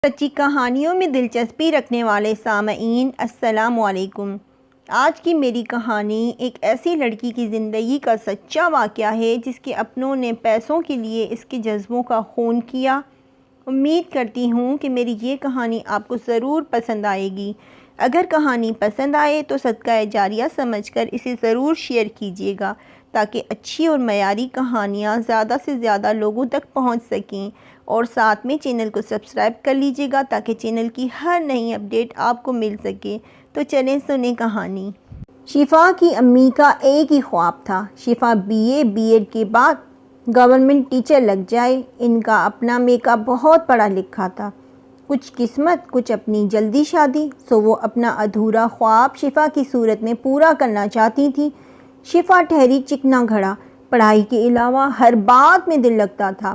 سچی کہانیوں میں دلچسپی رکھنے والے سامعین السلام علیکم۔ آج کی میری کہانی ایک ایسی لڑکی کی زندگی کا سچا واقعہ ہے جس کے اپنوں نے پیسوں کے لیے اس کے جذبوں کا خون کیا۔ امید کرتی ہوں کہ میری یہ کہانی آپ کو ضرور پسند آئے گی۔ اگر کہانی پسند آئے تو صدقہ جاریہ سمجھ کر اسے ضرور شیئر کیجیے گا تاکہ اچھی اور معیاری کہانیاں زیادہ سے زیادہ لوگوں تک پہنچ سکیں، اور ساتھ میں چینل کو سبسکرائب کر لیجیے گا تاکہ چینل کی ہر نئی اپڈیٹ آپ کو مل سکے۔ تو چلیں سنیں کہانی۔ شفا کی امی کا ایک ہی خواب تھا، شفا بی ایڈ کے بعد گورنمنٹ ٹیچر لگ جائے۔ ان کا اپنا میکا بہت پڑھا لکھا تھا، کچھ قسمت کچھ اپنی جلدی شادی، سو وہ اپنا ادھورا خواب شفا کی صورت میں پورا کرنا چاہتی تھی۔ شفا ٹھہری چکنا گھڑا، پڑھائی کے علاوہ ہر بات میں دل لگتا تھا،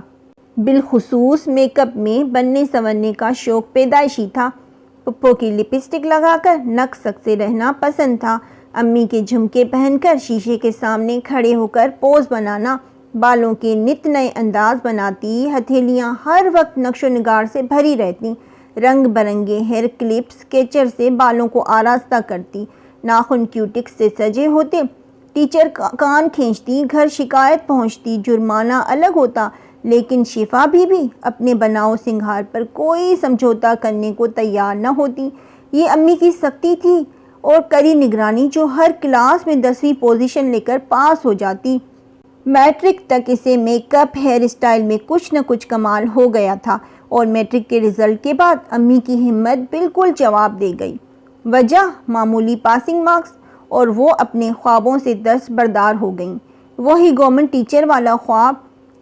بالخصوص میک اپ میں بننے سنورنے کا شوق پیدائشی تھا۔ پپو کی لپسٹک لگا کر نک سکتے رہنا پسند تھا، امی کے جھمکے پہن کر شیشے کے سامنے کھڑے ہو کر پوز بنانا، بالوں کے نت نئے انداز بناتی، ہتھیلیاں ہر وقت نقش و نگار سے بھری رہتی، رنگ برنگے ہیئر کلپس کیچر سے بالوں کو آراستہ کرتی، ناخن کیوٹکس سے سجے ہوتے، ٹیچر کان کھینچتی، گھر شکایت پہنچتی، جرمانہ الگ ہوتا، لیکن شفا بھی اپنے بناؤ سنگھار پر کوئی سمجھوتا کرنے کو تیار نہ ہوتی۔ یہ امی کی سختی تھی اور کڑی نگرانی جو ہر کلاس میں 10ویں پوزیشن لے کر پاس ہو جاتی۔ میٹرک تک اسے میک اپ ہیئر اسٹائل میں کچھ نہ کچھ کمال ہو گیا تھا، اور میٹرک کے رزلٹ کے بعد امی کی ہمت بالکل جواب دے گئی۔ وجہ معمولی پاسنگ مارکس، اور وہ اپنے خوابوں سے دستبردار ہو گئیں۔ وہی گورنمنٹ ٹیچر والا خواب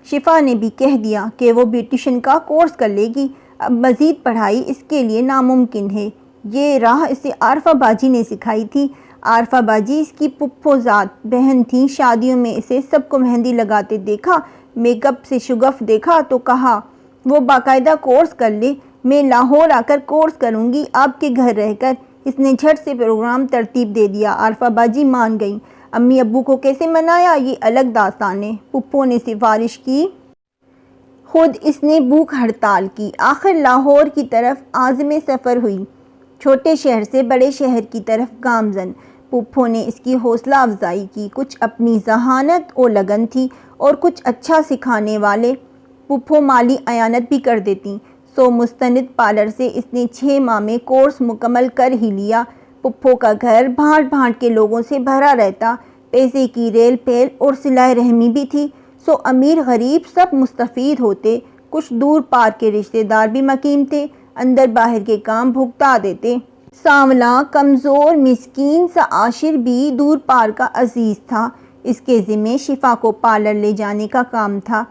شفا نے بھی کہہ دیا کہ وہ بیوٹیشین کا کورس کر لے گی، اب مزید پڑھائی اس کے لیے ناممکن ہے۔ یہ راہ اسے عارفہ باجی نے سکھائی تھی۔ عارفہ باجی اس کی پھپھو زاد بہن تھیں۔ شادیوں میں اسے سب کو مہندی لگاتے دیکھا، میک اپ سے شگف دیکھا تو کہا وہ باقاعدہ کورس کر لے، میں لاہور آ کر کورس کروں گی آپ کے گھر رہ کر۔ اس نے جھٹ سے پروگرام ترتیب دے دیا۔ عارفہ باجی مان گئیں۔ امی ابو کو کیسے منایا یہ الگ داستان ہے۔ پھپھو نے سفارش کی، خود اس نے بھوک ہڑتال کی، آخر لاہور کی طرف عازم سفر ہوئی، چھوٹے شہر سے بڑے شہر کی طرف گامزن۔ پھپھو نے اس کی حوصلہ افزائی کی، کچھ اپنی ذہانت اور لگن تھی اور کچھ اچھا سکھانے والے۔ پھپھو مالی اعانت بھی کر دیتی، سو مستند پارلر سے اس نے 6 ماہ میں کورس مکمل کر ہی لیا۔ پھپھو کا گھر بھانٹ بھانٹ کے لوگوں سے بھرا رہتا، پیسے کی ریل پھیل اور صلہ رحمی بھی تھی، سو امیر غریب سب مستفید ہوتے۔ کچھ دور پار کے رشتہ دار بھی مقیم تھے، اندر باہر کے کام بھگتا دیتے۔ سانولا کمزور مسکین سا عاشر بھی دور پار کا عزیز تھا، اس کے ذمہ شفا کو پارلر لے جانے کا کام تھا۔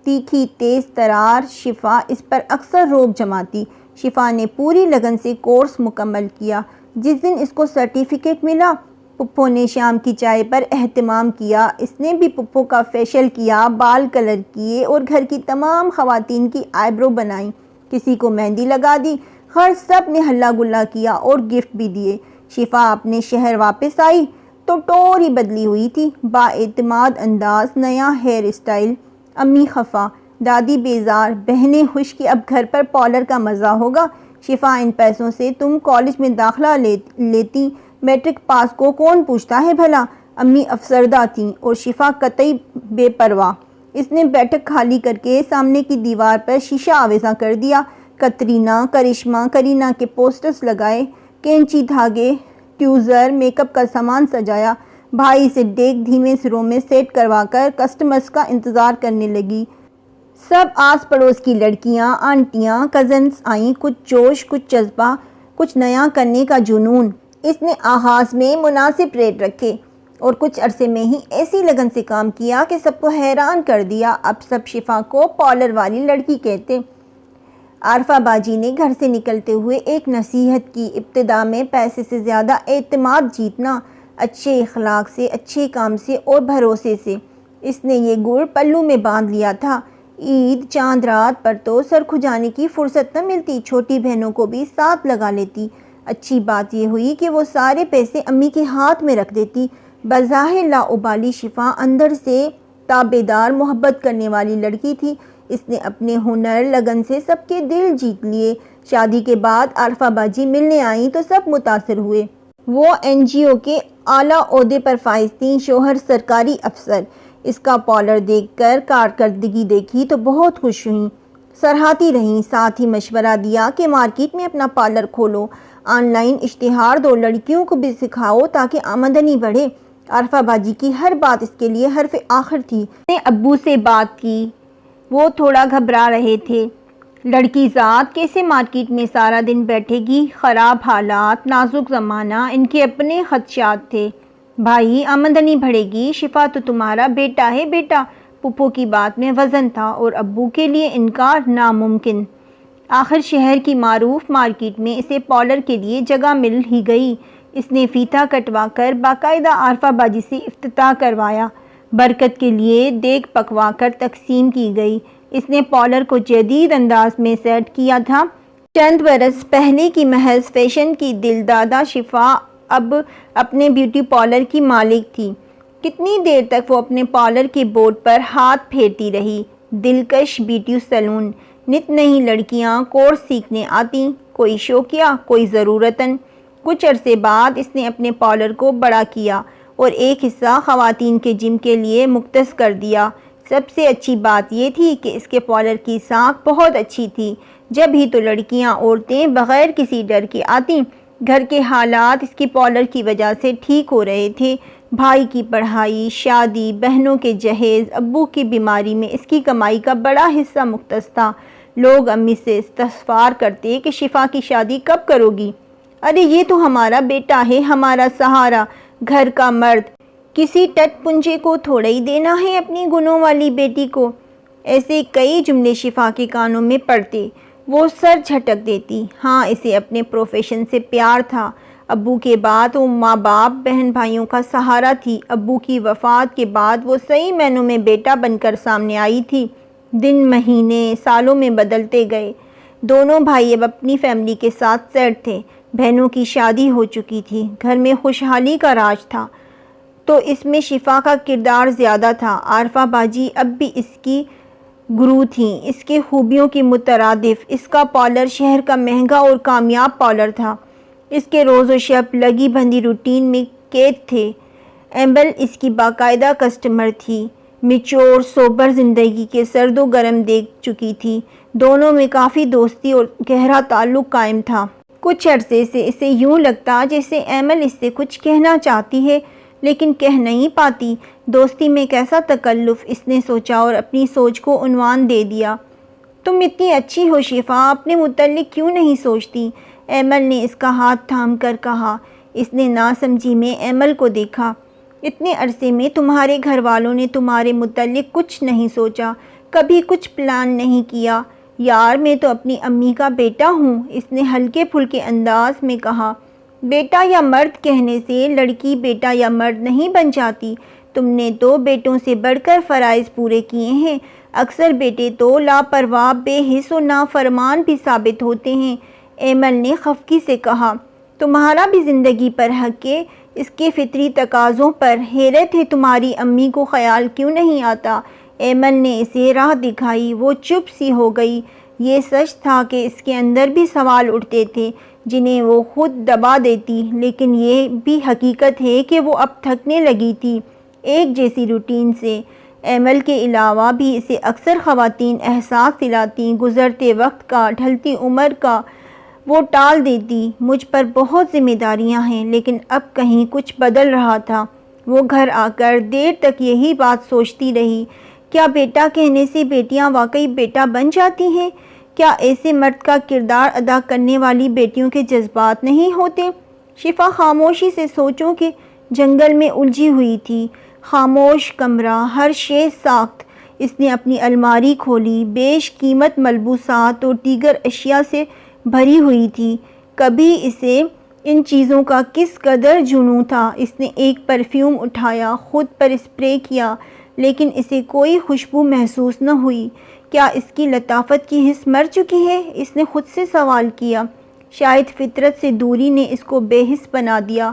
تیکھی تیز ترار شفا اس پر اکثر روب جماتی۔ شفا نے پوری لگن سے کورس مکمل کیا۔ جس دن اس کو سرٹیفکیٹ ملا، پھپھو نے شام کی چائے پر اہتمام کیا۔ اس نے بھی پھپھو کا فیشل کیا، بال کلر کیے اور گھر کی تمام خواتین کی آئی برو بنائیں، کسی کو مہندی لگا دی، خیر سب نے ہلا گلا کیا اور گفٹ بھی دیے۔ شفا اپنے شہر واپس آئی تو ٹوری بدلی ہوئی تھی، با اعتماد انداز، نیا ہیئر اسٹائل۔ امی خفا، دادی بیزار، بہنیں خوش کہ اب گھر پر پارلر کا مزہ ہوگا۔ شفا ان پیسوں سے تم کالج میں داخلہ لیتی، میٹرک پاس کو کون پوچھتا ہے بھلا۔ امی افسردہ تھیں اور شفا قطعی بے پرواہ۔ اس نے بیٹھک خالی کر کے سامنے کی دیوار پر شیشہ آویزاں کر دیا، کترینہ، کرشمہ، کرینہ کے پوسٹرز لگائے، کینچی، دھاگے، ٹیوزر، میک اپ کا سامان سجایا۔ بھائی سے ڈیک دھیمے سروں میں سیٹ کروا کر کسٹمرز کا انتظار کرنے لگی۔ سب آس پڑوس کی لڑکیاں، آنٹیاں، کزنز آئیں، کچھ جوش، کچھ جذبہ، کچھ نیا کرنے کا جنون۔ اس نے آغاز میں مناسب ریٹ رکھے اور کچھ عرصے میں ہی ایسی لگن سے کام کیا کہ سب کو حیران کر دیا۔ اب سب شفا کو پارلر والی لڑکی کہتے۔ عارفہ باجی نے گھر سے نکلتے ہوئے ایک نصیحت کی، ابتدا میں پیسے سے زیادہ اعتماد جیتنا، اچھے اخلاق سے، اچھے کام سے اور بھروسے سے۔ اس نے یہ گڑ پلو میں باندھ لیا تھا۔ عید، چاند رات پر تو سر کھجانے کی فرصت نہ ملتی، چھوٹی بہنوں کو بھی ساتھ لگا لیتی۔ اچھی بات یہ ہوئی کہ وہ سارے پیسے امی کے ہاتھ میں رکھ دیتی۔ بظاہر لاابالی شفا اندر سے تابعدار، محبت کرنے والی لڑکی تھی۔ اس نے اپنے ہنر لگن سے سب کے دل جیت لیے۔ شادی کے بعد عارفہ باجی ملنے آئیں تو سب متاثر ہوئے۔ وہ NGO کے اعلیٰ عہدے پر فائز تھیں، شوہر سرکاری افسر۔ اس کا پارلر دیکھ کر کارکردگی دیکھی تو بہت خوش ہوئیں، سراہتی رہیں۔ ساتھ ہی مشورہ دیا کہ مارکیٹ میں اپنا پارلر کھولو، آن لائن اشتہار دو، لڑکیوں کو بھی سکھاؤ تاکہ آمدنی بڑھے۔ عارفہ باجی کی ہر بات اس کے لیے حرف آخر تھی۔ اس نے ابو سے بات کی، وہ تھوڑا گھبرا رہے تھے۔ لڑکی ذات کیسے مارکیٹ میں سارا دن بیٹھے گی؟ خراب حالات، نازک زمانہ، ان کے اپنے خدشات تھے۔ بھائی آمدنی بڑھے گی، شفا تو تمہارا بیٹا ہے بیٹا۔ پھپھو کی بات میں وزن تھا اور ابو کے لیے انکار ناممکن۔ آخر شہر کی معروف مارکیٹ میں اسے پارلر کے لیے جگہ مل ہی گئی۔ اس نے فیتہ کٹوا کر باقاعدہ عارفہ باجی سے افتتاح کروایا۔ برکت کے لیے دیگ پکوا کر تقسیم کی گئی۔ اس نے پارلر کو جدید انداز میں سیٹ کیا تھا۔ چند برس پہلے کی محض فیشن کی دلدادہ شفا اب اپنے بیوٹی پارلر کی مالک تھی۔ کتنی دیر تک وہ اپنے پارلر کے بورڈ پر ہاتھ پھیرتی رہی، دلکش بیوٹی سیلون۔ نت نئی لڑکیاں کورس سیکھنے آتیں، کوئی شوقیہ، کوئی ضرورتاً۔ کچھ عرصے بعد اس نے اپنے پارلر کو بڑا کیا اور ایک حصہ خواتین کے جم کے لیے مختص کر دیا۔ سب سے اچھی بات یہ تھی کہ اس کے پارلر کی ساکھ بہت اچھی تھی۔ جب ہی تو لڑکیاں عورتیں بغیر کسی ڈر کے آتیں۔ گھر کے حالات اس کی پارلر کی وجہ سے ٹھیک ہو رہے تھے۔ بھائی کی پڑھائی، شادی، بہنوں کے جہیز، ابو کی بیماری میں اس کی کمائی کا بڑا حصہ مختص تھا۔ لوگ امی سے استفسار کرتے کہ شفا کی شادی کب کرو گی؟ ارے یہ تو ہمارا بیٹا ہے، ہمارا سہارا، گھر کا مرد، کسی ٹٹ پنجے کو تھوڑا ہی دینا ہے اپنی گنوں والی بیٹی کو۔ ایسے کئی جملے شفا کے کانوں میں پڑتے، وہ سر جھٹک دیتی۔ ہاں، اسے اپنے پروفیشن سے پیار تھا۔ ابو کے بعد وہ ماں باپ، بہن بھائیوں کا سہارا تھی۔ ابو کی وفات کے بعد وہ صحیح معنوں میں بیٹا بن کر سامنے آئی تھی۔ دن مہینے سالوں میں بدلتے گئے۔ دونوں بھائی اب اپنی فیملی کے ساتھ سیٹ تھے۔ بہنوں کی شادی ہو چکی تھی، گھر میں خوشحالی کا راج تھا، تو اس میں شفا کا کردار زیادہ تھا۔ عارفہ باجی اب بھی اس کی گرو تھیں، اس کے خوبیوں کی مترادف۔ اس کا پارلر شہر کا مہنگا اور کامیاب پارلر تھا۔ اس کے روز و شب لگی بندھی روٹین میں قید تھے۔ ایمبل اس کی باقاعدہ کسٹمر تھی، میچور سوبر زندگی کے سرد و گرم دیکھ چکی تھی۔ دونوں میں کافی دوستی اور گہرا تعلق قائم تھا۔ کچھ عرصے سے اسے یوں لگتا جیسے ایمل اس سے کچھ کہنا چاہتی ہے لیکن کہہ نہیں پاتی۔ دوستی میں کیسا تکلف، اس نے سوچا اور اپنی سوچ کو عنوان دے دیا۔ تم اتنی اچھی ہو شفا، اپنے متعلق کیوں نہیں سوچتی؟ ایمل نے اس کا ہاتھ تھام کر کہا۔ اس نے ناسمجھی میں ایمل کو دیکھا۔ اتنے عرصے میں تمہارے گھر والوں نے تمہارے متعلق کچھ نہیں سوچا، کبھی کچھ پلان نہیں کیا؟ یار میں تو اپنی امی کا بیٹا ہوں، اس نے ہلکے پھلکے انداز میں کہا۔ بیٹا یا مرد کہنے سے لڑکی بیٹا یا مرد نہیں بن جاتی۔ تم نے تو بیٹوں سے بڑھ کر فرائض پورے کیے ہیں۔ اکثر بیٹے تو لاپرواہ، بے حس و نافرمان بھی ثابت ہوتے ہیں۔ ایمل نے خفگی سے کہا۔ تمہارا بھی زندگی پر حق ہے، اس کے فطری تقاضوں پر۔ حیرت ہے تمہاری امی کو خیال کیوں نہیں آتا؟ ایمل نے اسے راہ دکھائی۔ وہ چپ سی ہو گئی۔ یہ سچ تھا کہ اس کے اندر بھی سوال اٹھتے تھے جنہیں وہ خود دبا دیتی، لیکن یہ بھی حقیقت ہے کہ وہ اب تھکنے لگی تھی ایک جیسی روٹین سے۔ ایمل کے علاوہ بھی اسے اکثر خواتین احساس دلاتی، گزرتے وقت کا، ڈھلتی عمر کا۔ وہ ٹال دیتی، مجھ پر بہت ذمہ داریاں ہیں، لیکن اب کہیں کچھ بدل رہا تھا۔ وہ گھر آ کر دیر تک یہی بات سوچتی رہی۔ کیا بیٹا کہنے سے بیٹیاں واقعی بیٹا بن جاتی ہیں؟ کیا ایسے مرد کا کردار ادا کرنے والی بیٹیوں کے جذبات نہیں ہوتے؟ شفا خاموشی سے سوچوں کے جنگل میں الجھی ہوئی تھی۔ خاموش کمرہ، ہر شے ساخت۔ اس نے اپنی الماری کھولی، بیش قیمت ملبوسات اور دیگر اشیاء سے بھری ہوئی تھی۔ کبھی اسے ان چیزوں کا کس قدر جنون تھا۔ اس نے ایک پرفیوم اٹھایا، خود پر اسپرے کیا، لیکن اسے کوئی خوشبو محسوس نہ ہوئی۔ کیا اس کی لطافت کی حس مر چکی ہے؟ اس نے خود سے سوال کیا۔ شاید فطرت سے دوری نے اس کو بے حس بنا دیا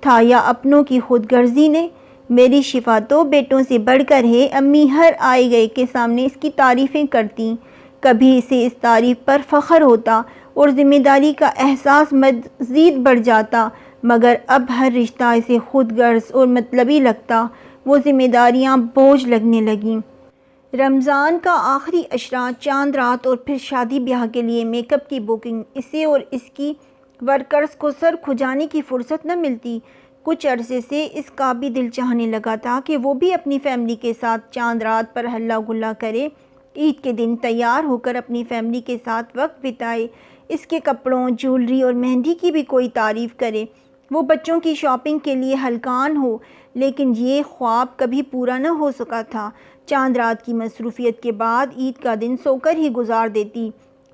تھا، یا اپنوں کی خود غرضی نے۔ میری شفا تو بیٹوں سے بڑھ کر ہے۔ امی ہر آئے گئے کے سامنے اس کی تعریفیں کرتیں۔ کبھی اسے اس تعریف پر فخر ہوتا اور ذمہ داری کا احساس مزید بڑھ جاتا، مگر اب ہر رشتہ اسے خود غرض اور مطلبی لگتا۔ وہ ذمہ داریاں بوجھ لگنے لگیں۔ رمضان کا آخری عشرہ، چاند رات اور پھر شادی بیاہ کے لیے میک اپ کی بکنگ، اسے اور اس کی ورکرز کو سر کھجانے کی فرصت نہ ملتی۔ کچھ عرصے سے اس کا بھی دل چاہنے لگا تھا کہ وہ بھی اپنی فیملی کے ساتھ چاند رات پر ہلا گلا کرے، عید کے دن تیار ہو کر اپنی فیملی کے ساتھ وقت بتائے، اس کے کپڑوں، جیولری اور مہندی کی بھی کوئی تعریف کرے، وہ بچوں کی شاپنگ کے لیے ہلکان ہو، لیکن یہ خواب کبھی پورا نہ ہو سکا تھا۔ چاند رات کی مصروفیت کے بعد عید کا دن سو کر ہی گزار دیتی۔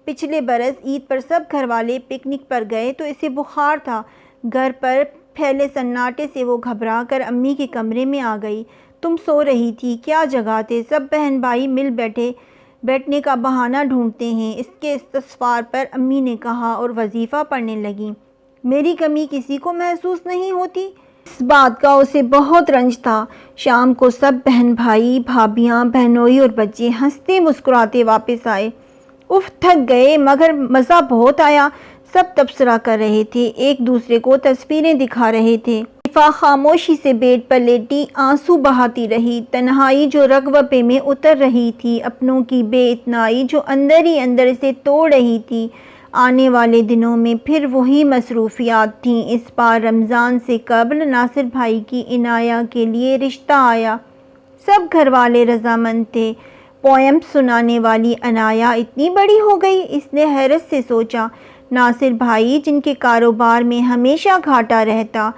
پچھلے برس عید پر سب گھر والے پکنک پر گئے تو اسے بخار تھا۔ گھر پر پھیلے سناٹے سے وہ گھبرا کر امی کے کمرے میں آ گئی۔ تم سو رہی تھی، کیا جگاتے؟ سب بہن بھائی مل بیٹھنے کا بہانہ ڈھونڈتے ہیں، اس کے استفسار پر امی نے کہا اور وظیفہ پڑھنے لگیں۔ میری کمی کسی کو محسوس نہیں ہوتی؟ اس بات کا اسے بہت رنج تھا۔ شام کو سب بہن بھائی، بھابیاں، بہنوئی اور بچے ہنستے مسکراتے واپس آئے۔ اف، تھک گئے مگر مزہ بہت آیا۔ سب تبصرہ کر رہے تھے، ایک دوسرے کو تصویریں دکھا رہے تھے۔ شفا خاموشی سے بیڈ پر لیٹی آنسو بہاتی رہی۔ تنہائی جو رغبے میں اتر رہی تھی، اپنوں کی بے اتنائی جو اندر ہی اندر سے توڑ رہی تھی۔ آنے والے دنوں میں پھر وہی مصروفیات تھیں۔ اس بار رمضان سے قبل ناصر بھائی کی عنایہ کے لیے رشتہ آیا۔ سب گھر والے رضامند تھے۔ پوئم سنانے والی عنایہ اتنی بڑی ہو گئی، اس نے حیرت سے سوچا۔ ناصر بھائی جن کے کاروبار میں ہمیشہ گھاٹا رہتا،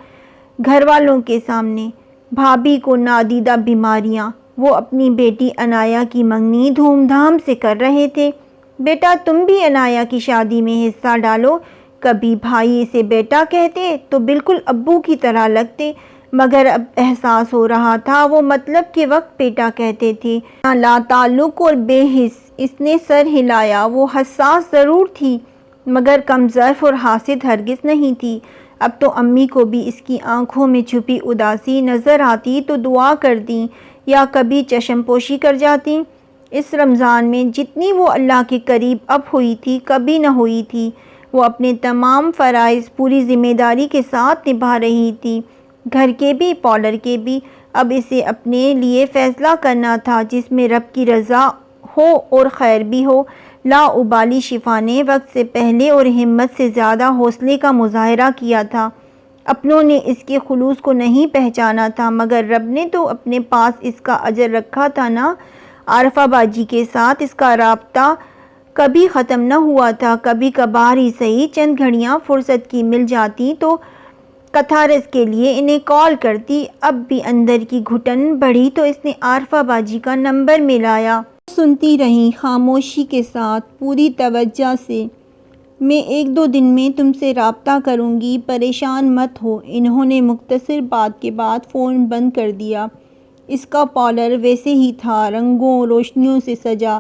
گھر والوں کے سامنے بھابھی کو نادیدہ بیماریاں، وہ اپنی بیٹی عنایہ کی منگنی دھوم دھام سے کر رہے تھے۔ بیٹا تم بھی عنایہ کی شادی میں حصہ ڈالو۔ کبھی بھائی اسے بیٹا کہتے تو بالکل ابو کی طرح لگتے، مگر اب احساس ہو رہا تھا وہ مطلب کے وقت بیٹا کہتے تھے۔ لا تعلق اور بے حس، اس نے سر ہلایا۔ وہ حساس ضرور تھی مگر کم ظرف اور حاسد ہرگز نہیں تھی۔ اب تو امی کو بھی اس کی آنکھوں میں چھپی اداسی نظر آتی تو دعا کرتیں یا کبھی چشم پوشی کر جاتیں۔ اس رمضان میں جتنی وہ اللہ کے قریب اب ہوئی تھی کبھی نہ ہوئی تھی۔ وہ اپنے تمام فرائض پوری ذمہ داری کے ساتھ نبھا رہی تھی، گھر کے بھی، پارلر کے بھی۔ اب اسے اپنے لیے فیصلہ کرنا تھا جس میں رب کی رضا ہو اور خیر بھی ہو۔ لا ابالی شفا نے وقت سے پہلے اور ہمت سے زیادہ حوصلے کا مظاہرہ کیا تھا۔ اپنوں نے اس کے خلوص کو نہیں پہچانا تھا، مگر رب نے تو اپنے پاس اس کا اجر رکھا تھا نا۔ عارفہ باجی کے ساتھ اس کا رابطہ کبھی ختم نہ ہوا تھا۔ کبھی کبھار ہی صحیح چند گھڑیاں فرصت کی مل جاتی تو کتھارس کے لیے انہیں کال کرتی۔ اب بھی اندر کی گھٹن بڑھی تو اس نے عارفہ باجی کا نمبر ملایا۔ سنتی رہیں خاموشی کے ساتھ، پوری توجہ سے۔ میں 1-2 دن میں تم سے رابطہ کروں گی، پریشان مت ہو۔ انہوں نے مختصر بات کے بعد فون بند کر دیا۔ اس کا پارلر ویسے ہی تھا، رنگوں روشنیوں سے سجا،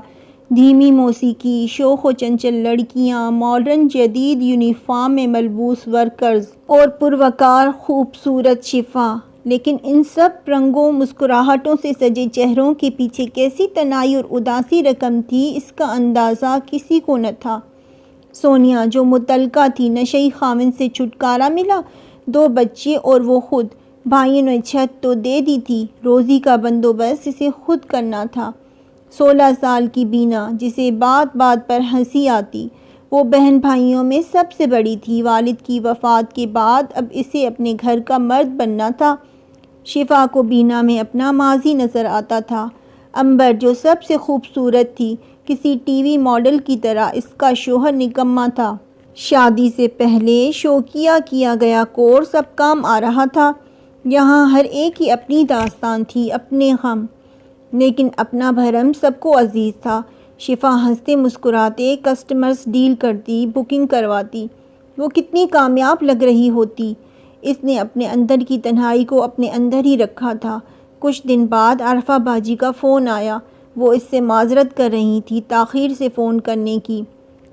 دھیمی موسیقی، شوخ و چنچل لڑکیاں، ماڈرن جدید یونیفارم میں ملبوس ورکرز اور پروقار خوبصورت شفا۔ لیکن ان سب رنگوں مسکراہٹوں سے سجے چہروں کے پیچھے کیسی تنہائی اور اداسی رقم تھی، اس کا اندازہ کسی کو نہ تھا۔ سونیا جو متعلقہ تھی، نشئی خاوند سے چھٹکارا ملا، 2 بچے اور وہ خود۔ بھائیوں نے چھت تو دے دی تھی، روزی کا بندوبست اسے خود کرنا تھا۔ 16 سال کی بینا جسے بات بات پر ہنسی آتی، وہ بہن بھائیوں میں سب سے بڑی تھی۔ والد کی وفات کے بعد اب اسے اپنے گھر کا مرد بننا تھا۔ شفا کو بینا میں اپنا ماضی نظر آتا تھا۔ امبر جو سب سے خوبصورت تھی، کسی ٹی وی ماڈل کی طرح اس کا شوہر نکما تھا۔ شادی سے پہلے شوقیہ کیا گیا کورس اب کام آ رہا تھا۔ یہاں ہر ایک کی اپنی داستان تھی، اپنے غم، لیکن اپنا بھرم سب کو عزیز تھا۔ شفا ہنستے مسکراتے کسٹمرز ڈیل کرتی، بکنگ کرواتی، وہ کتنی کامیاب لگ رہی ہوتی۔ اس نے اپنے اندر کی تنہائی کو اپنے اندر ہی رکھا تھا۔ کچھ دن بعد عارفہ باجی کا فون آیا۔ وہ اس سے معذرت کر رہی تھی تاخیر سے فون کرنے کی۔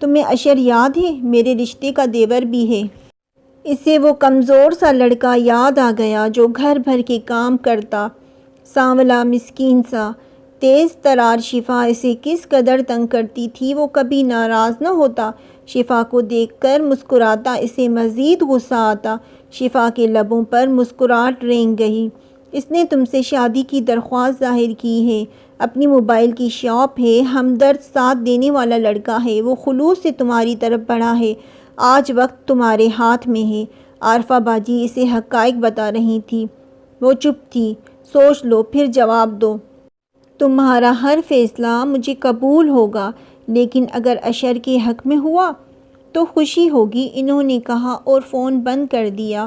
تمہیں اشر یاد ہے؟ میرے رشتے کا دیور بھی ہے۔ اسے وہ کمزور سا لڑکا یاد آ گیا جو گھر بھر کے کام کرتا، سانولا مسکین سا۔ تیز ترار شفا اسے کس قدر تنگ کرتی تھی، وہ کبھی ناراض نہ ہوتا۔ شفا کو دیکھ کر مسکراتا، اسے مزید غصہ آتا۔ شفا کے لبوں پر مسکراہٹ رینگ گئی۔ اس نے تم سے شادی کی درخواست ظاہر کی ہے، اپنی موبائل کی شاپ ہے، ہمدرد ساتھ دینے والا لڑکا ہے، وہ خلوص سے تمہاری طرف بڑھا ہے۔ آج وقت تمہارے ہاتھ میں ہے۔ عارفہ باجی اسے حقائق بتا رہی تھی۔ وہ چپ تھی۔ سوچ لو پھر جواب دو۔ تمہارا ہر فیصلہ مجھے قبول ہوگا، لیکن اگر اشر کے حق میں ہوا تو خوشی ہوگی، انہوں نے کہا اور فون بند کر دیا۔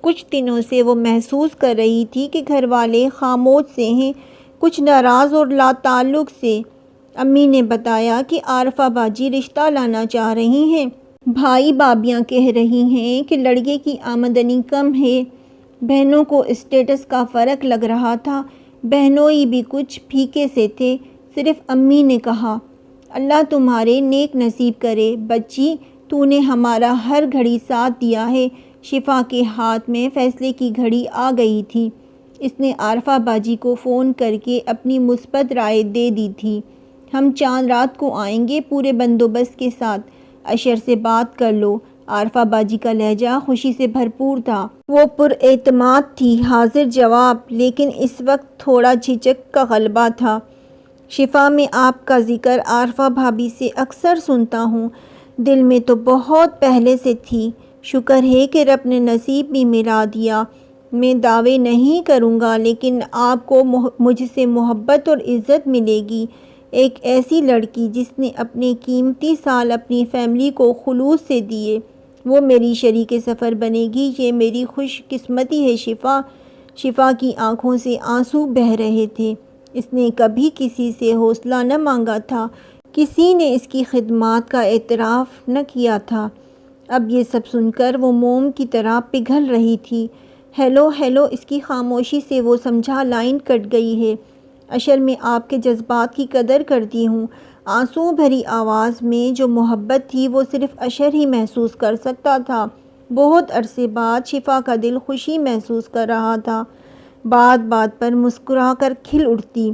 کچھ دنوں سے وہ محسوس کر رہی تھی کہ گھر والے خاموش سے ہیں، کچھ ناراض اور لا تعلق سے۔ امی نے بتایا کہ عارفہ باجی رشتہ لانا چاہ رہی ہیں۔ بھائی بھابیاں کہہ رہی ہیں کہ لڑکے کی آمدنی کم ہے۔ بہنوں کو اسٹیٹس کا فرق لگ رہا تھا، بہنوئی بھی کچھ پھیکے سے تھے۔ صرف امی نے کہا، اللہ تمہارے نیک نصیب کرے بچی، تو نے ہمارا ہر گھڑی ساتھ دیا ہے۔ شفا کے ہاتھ میں فیصلے کی گھڑی آ گئی تھی۔ اس نے عارفہ باجی کو فون کر کے اپنی مثبت رائے دے دی تھی۔ ہم چاند رات کو آئیں گے پورے بندوبست کے ساتھ، اشر سے بات کر لو۔ عارفہ باجی کا لہجہ خوشی سے بھرپور تھا۔ وہ پر اعتماد تھی، حاضر جواب، لیکن اس وقت تھوڑا جھجک کا غلبہ تھا۔ شفا میں آپ کا ذکر عارفہ بھابی سے اکثر سنتا ہوں، دل میں تو بہت پہلے سے تھی۔ شکر ہے کہ رب نے نصیب بھی ملا دیا۔ میں دعوے نہیں کروں گا، لیکن آپ کو مجھ سے محبت اور عزت ملے گی۔ ایک ایسی لڑکی جس نے اپنے قیمتی سال اپنی فیملی کو خلوص سے دیے، وہ میری شریک سفر بنے گی، یہ میری خوش قسمتی ہے۔ شفا کی آنکھوں سے آنسو بہہ رہے تھے۔ اس نے کبھی کسی سے حوصلہ نہ مانگا تھا، کسی نے اس کی خدمات کا اعتراف نہ کیا تھا۔ اب یہ سب سن کر وہ موم کی طرح پگھل رہی تھی۔ ہیلو، اس کی خاموشی سے وہ سمجھا لائن کٹ گئی ہے۔ اشر میں آپ کے جذبات کی قدر کرتی ہوں۔ آنسو بھری آواز میں جو محبت تھی وہ صرف اشر ہی محسوس کر سکتا تھا۔ بہت عرصے بعد شفا کا دل خوشی محسوس کر رہا تھا۔ بات بات پر مسکرا کر کھل اٹھتی،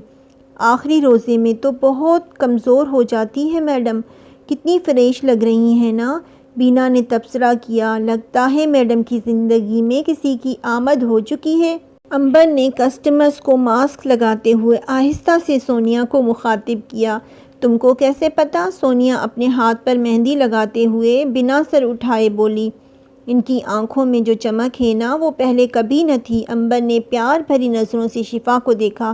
آخری روزے میں تو بہت کمزور ہو جاتی ہے میڈم، کتنی فریش لگ رہی ہیں نا؟ بینا نے تبصرہ کیا۔ لگتا ہے میڈم کی زندگی میں کسی کی آمد ہو چکی ہے۔ امبر نے کسٹمرز کو ماسک لگاتے ہوئے آہستہ سے سونیا کو مخاطب کیا۔ تم کو کیسے پتا؟ سونیا اپنے ہاتھ پر مہندی لگاتے ہوئے بنا سر اٹھائے بولی۔ ان کی آنکھوں میں جو چمک ہے نا، وہ پہلے کبھی نہ تھی۔ امبر نے پیار بھری نظروں سے شفا کو دیکھا،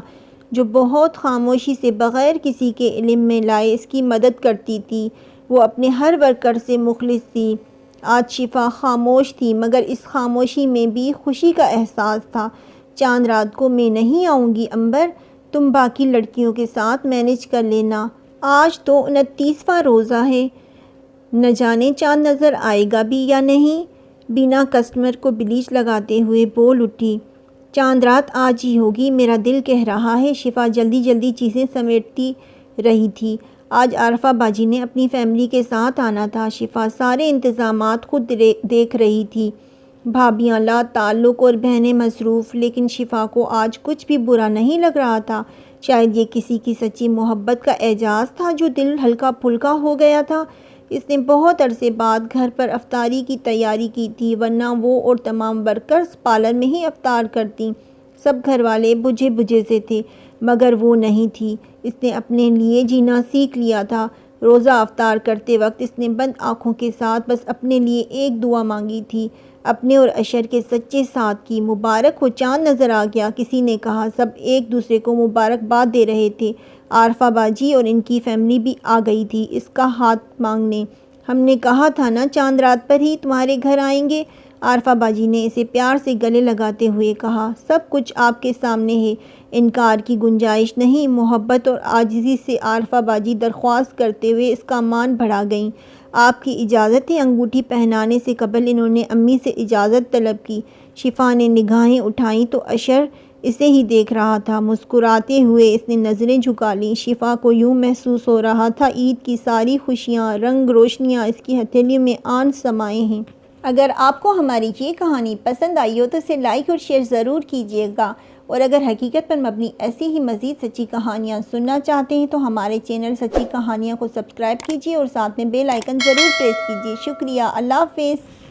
جو بہت خاموشی سے بغیر کسی کے علم میں لائے اس کی مدد کرتی تھی۔ وہ اپنے ہر ورکر سے مخلص تھی۔ آج شفا خاموش تھی، مگر اس خاموشی میں بھی خوشی کا احساس تھا۔ چاند رات کو میں نہیں آؤں گی امبر، تم باقی لڑکیوں کے ساتھ مینج کر لینا۔ آج تو 29واں روزہ ہے، نہ جانے چاند نظر آئے گا بھی یا نہیں۔ بینا کسٹمر کو بلیچ لگاتے ہوئے بول اٹھی۔ چاند رات آج ہی ہوگی، میرا دل کہہ رہا ہے۔ شفا جلدی چیزیں سمیٹتی رہی تھی۔ آج عارفہ باجی نے اپنی فیملی کے ساتھ آنا تھا۔ شفا سارے انتظامات خود دیکھ رہی تھی۔ بھابیاں لا تعلق اور بہنیں مصروف، لیکن شفا کو آج کچھ بھی برا نہیں لگ رہا تھا۔ شاید یہ کسی کی سچی محبت کا اعجاز تھا جو دل ہلکا پھلکا ہو گیا تھا۔ اس نے بہت عرصے بعد گھر پر افطاری کی تیاری کی تھی، ورنہ وہ اور تمام ورکرز پارلر میں ہی افطار کرتیں۔ سب گھر والے بجھے سے تھے، مگر وہ نہیں تھی۔ اس نے اپنے لیے جینا سیکھ لیا تھا۔ روزہ افطار کرتے وقت اس نے بند آنکھوں کے ساتھ بس اپنے لیے ایک دعا مانگی تھی، اپنے اور اشر کے سچے ساتھ کی۔ مبارک ہو، چاند نظر آ گیا، کسی نے کہا۔ سب ایک دوسرے کو مبارکباد دے رہے تھے۔ عارفہ باجی اور ان کی فیملی بھی آ گئی تھی اس کا ہاتھ مانگنے۔ ہم نے کہا تھا نا چاند رات پر ہی تمہارے گھر آئیں گے، عارفہ باجی نے اسے پیار سے گلے لگاتے ہوئے کہا۔ سب کچھ آپ کے سامنے ہے، انکار کی گنجائش نہیں۔ محبت اور عاجزی سے عارفہ باجی درخواست کرتے ہوئے اس کا مان بڑھا گئیں۔ آپ کی اجازت ہے؟ انگوٹھی پہنانے سے قبل انہوں نے امی سے اجازت طلب کی۔ شفا نے نگاہیں اٹھائیں تو اشر اسے ہی دیکھ رہا تھا۔ مسکراتے ہوئے اس نے نظریں جھکا لیں۔ شفا کو یوں محسوس ہو رہا تھا عید کی ساری خوشیاں، رنگ روشنیاں اس کی ہتھیلیوں میں آن سمائے ہیں۔ اگر آپ کو ہماری یہ کہانی پسند آئی ہو تو اسے لائک اور شیئر ضرور کیجیے گا، اور اگر حقیقت پر مبنی ایسی ہی مزید سچی کہانیاں سننا چاہتے ہیں تو ہمارے چینل سچی کہانیاں کو سبسکرائب کیجیے اور ساتھ میں بیل آئیکن ضرور پریس کیجیے۔ شکریہ، اللہ حافظ۔